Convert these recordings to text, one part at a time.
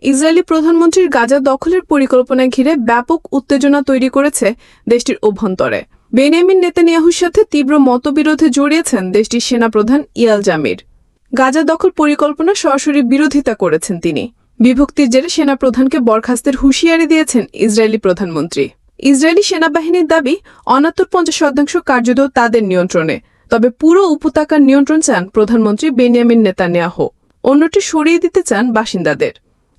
Israeli প্রধানমন্ত্রীর গাজা দখলের পরিকল্পনা ঘিরে ব্যাপক উত্তেজনা তৈরি করেছে দেশটির অভ্যন্তরে। বেনিয়ামিন নেতানিয়াহুর সাথে তীব্র মতবিরোধে জড়িয়েছেন দেশটির সেনাপ্রধান ইয়াল জামির। গাজা দখল পরিকল্পনা সরাসরি বিরোধিতা করেছেন তিনি। বিভক্তির জেরে সেনাপ্রধানকে বরখাস্তের হুঁশিয়ারি দিয়েছেন ইসরায়েলি প্রধানমন্ত্রী। ইসরায়েলি সেনাবাহিনীর দাবি 49% কার্যত তাদের নিয়ন্ত্রণে, তবে পুরো উপত্যকার নিয়ন্ত্রণ চান প্রধানমন্ত্রী বেনিয়ামিন নেতানিয়াহু। অন্যটি সরিয়ে দিতে চান বাসিন্দাদের।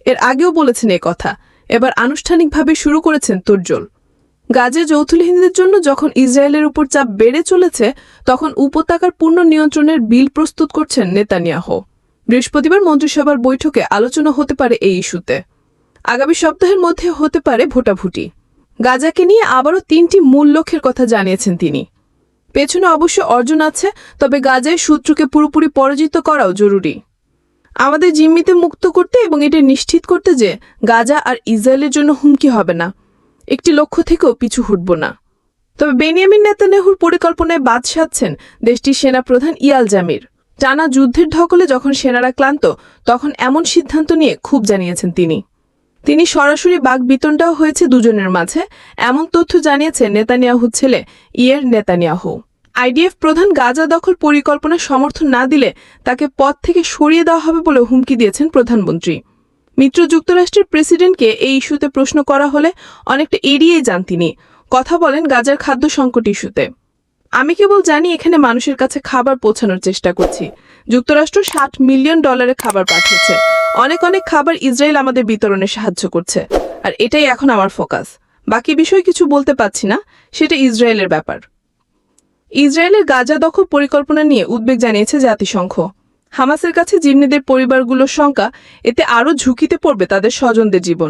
এর আগেও বলেছেন এই কথা, এবার আনুষ্ঠানিকভাবে শুরু করেছেন তোড়জোড়। গাজায় যৌথবাহিনীদের জন্য যখন ইসরায়েলের উপর চাপ বেড়ে চলেছে, তখন উপত্যকার পূর্ণ নিয়ন্ত্রণের বিল প্রস্তুত করছেন নেতানিয়াহু। বৃহস্পতিবার মন্ত্রিসভার বৈঠকে আলোচনা হতে পারে এই ইস্যুতে। আগামী সপ্তাহের মধ্যে হতে পারে ভোটাভুটি। গাজাকে নিয়ে আবারও 3টি মূল লক্ষ্যের কথা জানিয়েছেন তিনি। পেছনে অবশ্য অর্জন আছে, তবে গাজায় শত্রুকে পুরোপুরি পরাজিত করাও জরুরি। আমাদের জিম্মিতে মুক্ত করতে এবং এটা নিশ্চিত করতে যে গাজা আর ইসরায়েলের জন্য হুমকি হবে না, একটি লক্ষ্য থেকেও পিছু হটব না। তবে বেনিয়ামিন নেতানিয়াহুর পরিকল্পনায় বাদ সাধছেন দেশটির সেনাপ্রধান ইয়াল জামির। টানা যুদ্ধের ধকলে যখন সেনারা ক্লান্ত, তখন এমন সিদ্ধান্ত নিয়ে ক্ষোভ জানিয়েছেন তিনি সরাসরি বাকবিতণ্ডাও হয়েছে দুজনের মাঝে, এমন তথ্য জানিয়েছে নেতানিয়াহুর ছেলে ইয়ের নেতানিয়াহু। আইডিএফ প্রধান গাজা দখল পরিকল্পনা সমর্থন না দিলে তাকে পদ থেকে সরিয়ে দেওয়া হবে বলে হুমকি দিয়েছেন প্রধানমন্ত্রী। মিত্র যুক্তরাষ্ট্রের প্রেসিডেন্টকে এই ইস্যুতে প্রশ্ন করা হলে অনেকটা এড়িয়ে যান তিনি। কথা বলেন গাজার খাদ্য সংকট ইস্যুতে। আমি কেবল জানি এখানে মানুষের কাছে খাবার পৌঁছানোর চেষ্টা করছি। যুক্তরাষ্ট্র $60 মিলিয়ন খাবার পাঠিয়েছে। অনেক খাবার ইসরায়েল আমাদের বিতরণে সাহায্য করছে, আর এটাই এখন আমার ফোকাস। বাকি বিষয় কিছু বলতে পারছি না, সেটা ইসরায়েলের ব্যাপার। ইসরায়েলের গাজা দখল পরিকল্পনা নিয়ে উদ্বেগ জানিয়েছে জাতিসংঘ। হামাসের কাছে জিম্মিদের পরিবারগুলোর শঙ্কা, এতে আরও ঝুঁকিতে পড়বে তাদের স্বজনদের জীবন।